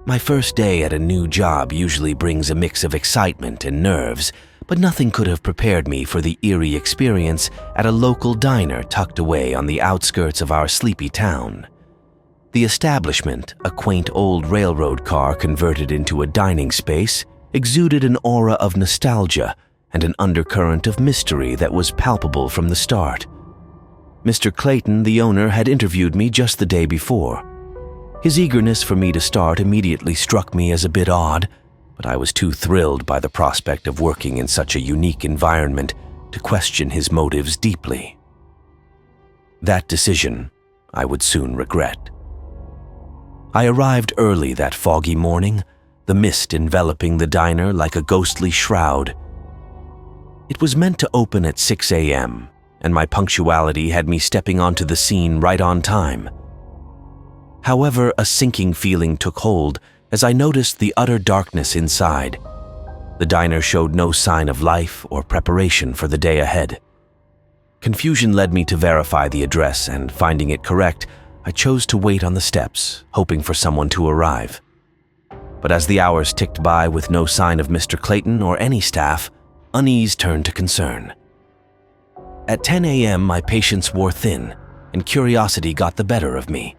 My first day at a new job usually brings a mix of excitement and nerves, but nothing could have prepared me for the eerie experience at a local diner tucked away on the outskirts of our sleepy town. The establishment, a quaint old railroad car converted into a dining space, exuded an aura of nostalgia and an undercurrent of mystery that was palpable from the start. Mr. Clayton, the owner, had interviewed me just the day before. His eagerness for me to start immediately struck me as a bit odd, but I was too thrilled by the prospect of working in such a unique environment to question his motives deeply. That decision I would soon regret. I arrived early that foggy morning, the mist enveloping the diner like a ghostly shroud. It was meant to open at 6 a.m., and my punctuality had me stepping onto the scene right on time. However, a sinking feeling took hold as I noticed the utter darkness inside. The diner showed no sign of life or preparation for the day ahead. Confusion led me to verify the address, and finding it correct, I chose to wait on the steps, hoping for someone to arrive. But as the hours ticked by with no sign of Mr. Clayton or any staff, unease turned to concern. At 10 a.m., my patience wore thin, and curiosity got the better of me.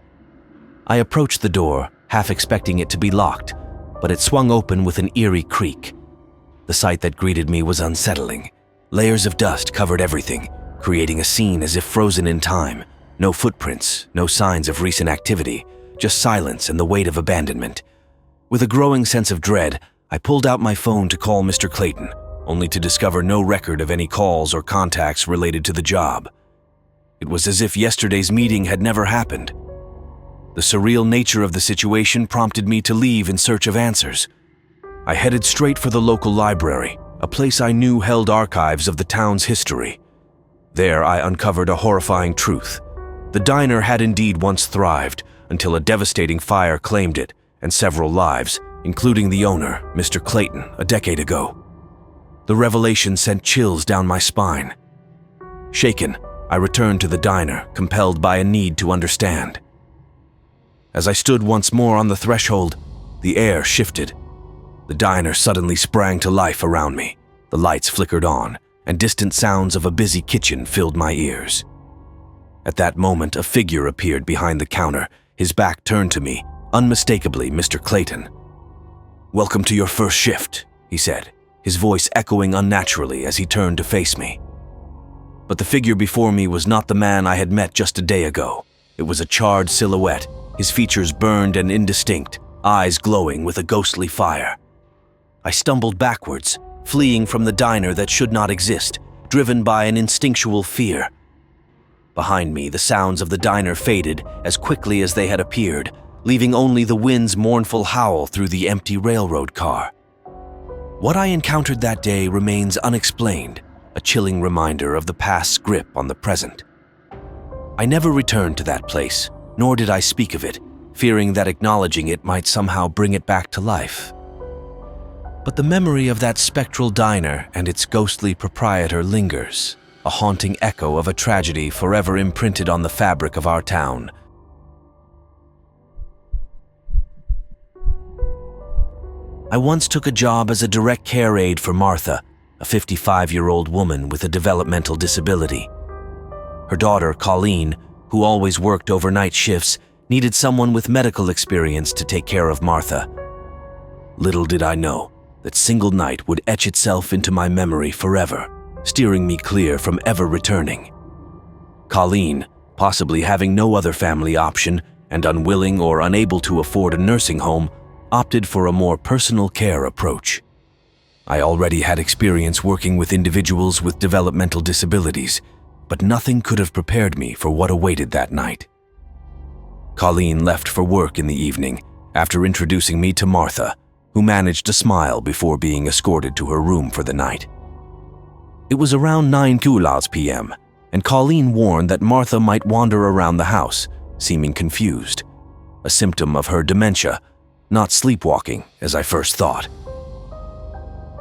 I approached the door, half expecting it to be locked, but it swung open with an eerie creak. The sight that greeted me was unsettling. Layers of dust covered everything, creating a scene as if frozen in time. No footprints, no signs of recent activity, just silence and the weight of abandonment. With a growing sense of dread, I pulled out my phone to call Mr. Clayton, only to discover no record of any calls or contacts related to the job. It was as if yesterday's meeting had never happened. The surreal nature of the situation prompted me to leave in search of answers. I headed straight for the local library, a place I knew held archives of the town's history. There I uncovered a horrifying truth. The diner had indeed once thrived until a devastating fire claimed it and several lives, including the owner, Mr. Clayton, a decade ago. The revelation sent chills down my spine. Shaken, I returned to the diner, compelled by a need to understand. As I stood once more on the threshold, the air shifted. The diner suddenly sprang to life around me. The lights flickered on, and distant sounds of a busy kitchen filled my ears. At that moment, a figure appeared behind the counter, his back turned to me, unmistakably Mr. Clayton. "Welcome to your first shift," he said, his voice echoing unnaturally as he turned to face me. But the figure before me was not the man I had met just a day ago. It was a charred silhouette, his features burned and indistinct, eyes glowing with a ghostly fire. I stumbled backwards, fleeing from the diner that should not exist, driven by an instinctual fear. Behind me, the sounds of the diner faded as quickly as they had appeared, leaving only the wind's mournful howl through the empty railroad car. What I encountered that day remains unexplained, a chilling reminder of the past's grip on the present. I never returned to that place, nor did I speak of it, fearing that acknowledging it might somehow bring it back to life. But the memory of that spectral diner and its ghostly proprietor lingers, a haunting echo of a tragedy forever imprinted on the fabric of our town. I once took a job as a direct care aide for Martha, a 55-year-old woman with a developmental disability. Her daughter, Colleen, who always worked overnight shifts, needed someone with medical experience to take care of Martha. Little did I know that single night would etch itself into my memory forever, steering me clear from ever returning. Colleen, possibly having no other family option and unwilling or unable to afford a nursing home, opted for a more personal care approach. I already had experience working with individuals with developmental disabilities, but nothing could have prepared me for what awaited that night. Colleen left for work in the evening after introducing me to Martha, who managed to smile before being escorted to her room for the night. It was around 9 p.m., and Colleen warned that Martha might wander around the house, seeming confused, a symptom of her dementia, not sleepwalking as I first thought.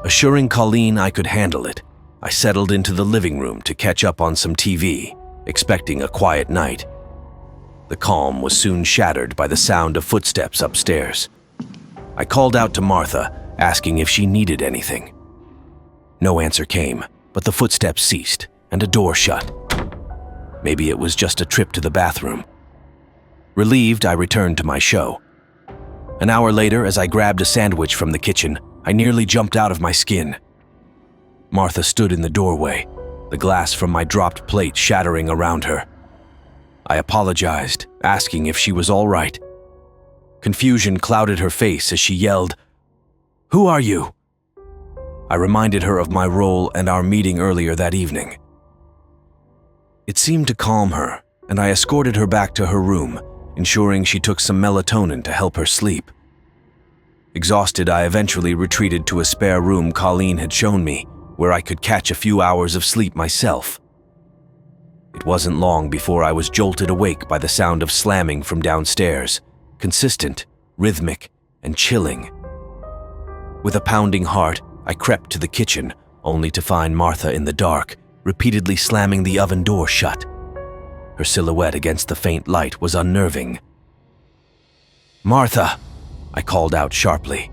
Assuring Colleen I could handle it, I settled into the living room to catch up on some TV, expecting a quiet night. The calm was soon shattered by the sound of footsteps upstairs. I called out to Martha, asking if she needed anything. No answer came, but the footsteps ceased and a door shut. Maybe it was just a trip to the bathroom. Relieved, I returned to my show. An hour later, as I grabbed a sandwich from the kitchen, I nearly jumped out of my skin. Martha stood in the doorway, the glass from my dropped plate shattering around her. I apologized, asking if she was all right. Confusion clouded her face as she yelled, "Who are you?" I reminded her of my role and our meeting earlier that evening. It seemed to calm her, and I escorted her back to her room, ensuring she took some melatonin to help her sleep. Exhausted, I eventually retreated to a spare room Colleen had shown me, where I could catch a few hours of sleep myself. It wasn't long before I was jolted awake by the sound of slamming from downstairs, consistent, rhythmic, and chilling. With a pounding heart, I crept to the kitchen, only to find Martha in the dark, repeatedly slamming the oven door shut. Her silhouette against the faint light was unnerving. "Martha!" I called out sharply.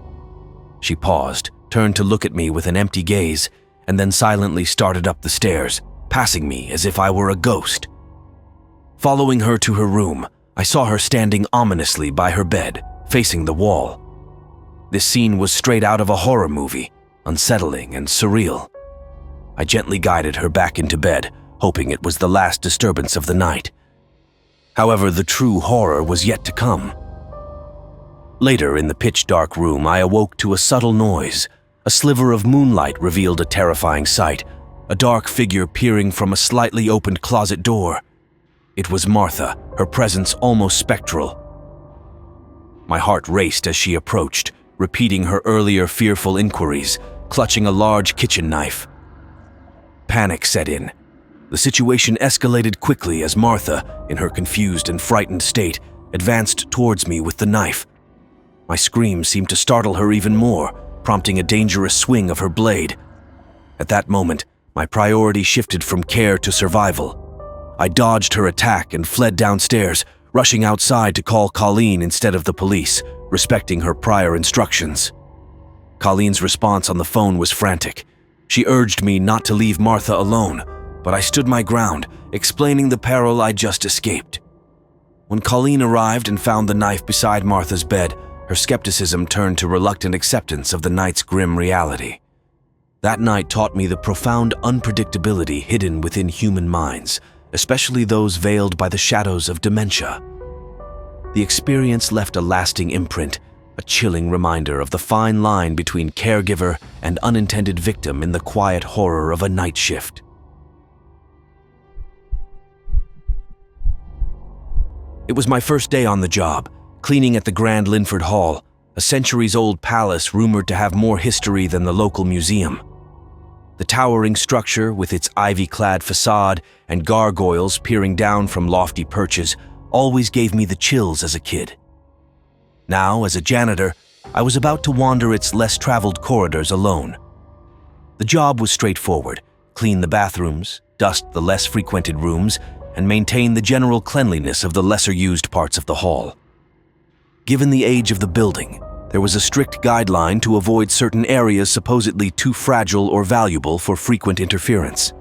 She paused, turned to look at me with an empty gaze, and then silently started up the stairs, passing me as if I were a ghost. Following her to her room, I saw her standing ominously by her bed, facing the wall. This scene was straight out of a horror movie, unsettling and surreal. I gently guided her back into bed, hoping it was the last disturbance of the night. However, the true horror was yet to come. Later, in the pitch-dark room, I awoke to a subtle noise. A sliver of moonlight revealed a terrifying sight, a dark figure peering from a slightly opened closet door. It was Martha, her presence almost spectral. My heart raced as she approached, repeating her earlier fearful inquiries, clutching a large kitchen knife. Panic set in. The situation escalated quickly as Martha, in her confused and frightened state, advanced towards me with the knife. My scream seemed to startle her even more, prompting a dangerous swing of her blade. At that moment, my priority shifted from care to survival. I dodged her attack and fled downstairs, rushing outside to call Colleen instead of the police, respecting her prior instructions. Colleen's response on the phone was frantic. She urged me not to leave Martha alone, but I stood my ground, explaining the peril I'd just escaped. When Colleen arrived and found the knife beside Martha's bed, her skepticism turned to reluctant acceptance of the night's grim reality. That night taught me the profound unpredictability hidden within human minds, especially those veiled by the shadows of dementia. The experience left a lasting imprint, a chilling reminder of the fine line between caregiver and unintended victim in the quiet horror of a night shift. It was my first day on the job, cleaning at the Grand Linford Hall, a centuries-old palace rumored to have more history than the local museum. The towering structure, with its ivy-clad facade and gargoyles peering down from lofty perches, always gave me the chills as a kid. Now, as a janitor, I was about to wander its less-traveled corridors alone. The job was straightforward: clean the bathrooms, dust the less frequented rooms, and maintain the general cleanliness of the lesser-used parts of the hall. Given the age of the building, there was a strict guideline to avoid certain areas supposedly too fragile or valuable for frequent interference.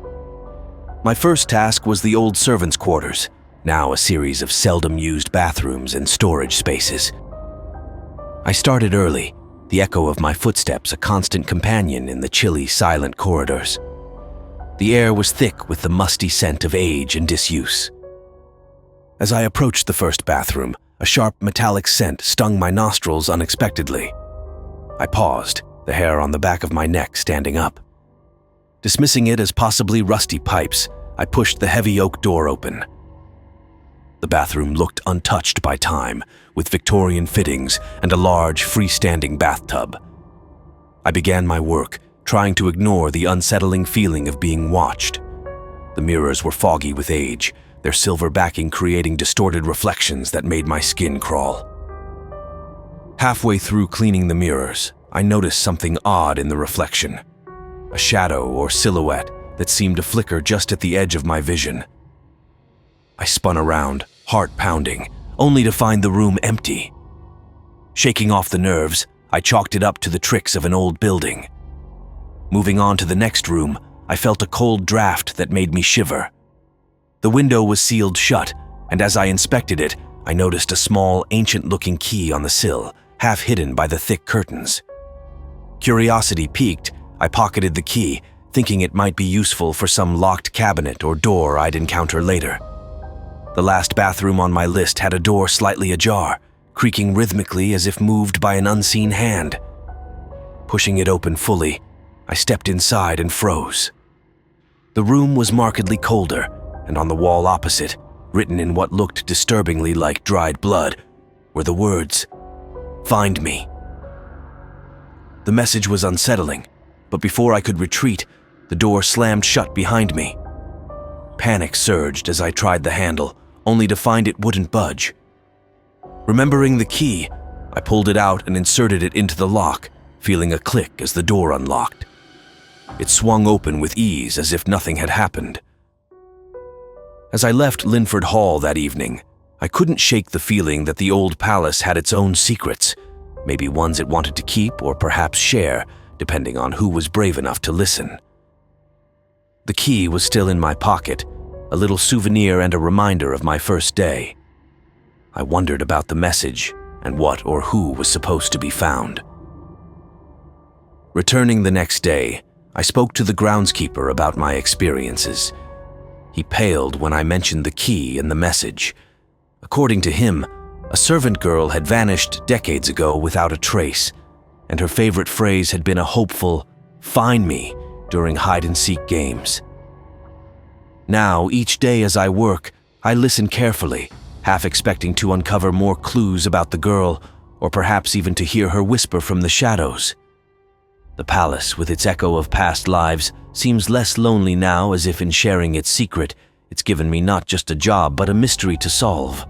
My first task was the old servants' quarters, now a series of seldom-used bathrooms and storage spaces. I started early, the echo of my footsteps a constant companion in the chilly, silent corridors. The air was thick with the musty scent of age and disuse. As I approached the first bathroom, a sharp metallic scent stung my nostrils unexpectedly. I paused, the hair on the back of my neck standing up. Dismissing it as possibly rusty pipes, I pushed the heavy oak door open. The bathroom looked untouched by time, with Victorian fittings and a large, freestanding bathtub. I began my work, trying to ignore the unsettling feeling of being watched. The mirrors were foggy with age, their silver backing creating distorted reflections that made my skin crawl. Halfway through cleaning the mirrors, I noticed something odd in the reflection. A shadow or silhouette that seemed to flicker just at the edge of my vision. I spun around, heart pounding, only to find the room empty. Shaking off the nerves, I chalked it up to the tricks of an old building. Moving on to the next room, I felt a cold draft that made me shiver. The window was sealed shut, and as I inspected it, I noticed a small, ancient-looking key on the sill, half hidden by the thick curtains. Curiosity piqued, I pocketed the key, thinking it might be useful for some locked cabinet or door I'd encounter later. The last bathroom on my list had a door slightly ajar, creaking rhythmically as if moved by an unseen hand. Pushing it open fully, I stepped inside and froze. The room was markedly colder, and on the wall opposite, written in what looked disturbingly like dried blood, were the words, "Find me." The message was unsettling, but before I could retreat, the door slammed shut behind me. Panic surged as I tried the handle, only to find it wouldn't budge. Remembering the key, I pulled it out and inserted it into the lock, feeling a click as the door unlocked. It swung open with ease as if nothing had happened. As I left Linford Hall that evening, I couldn't shake the feeling that the old palace had its own secrets, maybe ones it wanted to keep or perhaps share, depending on who was brave enough to listen. The key was still in my pocket, a little souvenir and a reminder of my first day. I wondered about the message and what or who was supposed to be found. Returning the next day, I spoke to the groundskeeper about my experiences. He paled when I mentioned the key and the message. According to him, a servant girl had vanished decades ago without a trace, and her favorite phrase had been a hopeful, "Find me," during hide-and-seek games. Now, each day as I work, I listen carefully, half expecting to uncover more clues about the girl, or perhaps even to hear her whisper from the shadows. The palace, with its echo of past lives, seems less lonely now, as if in sharing its secret, it's given me not just a job but a mystery to solve.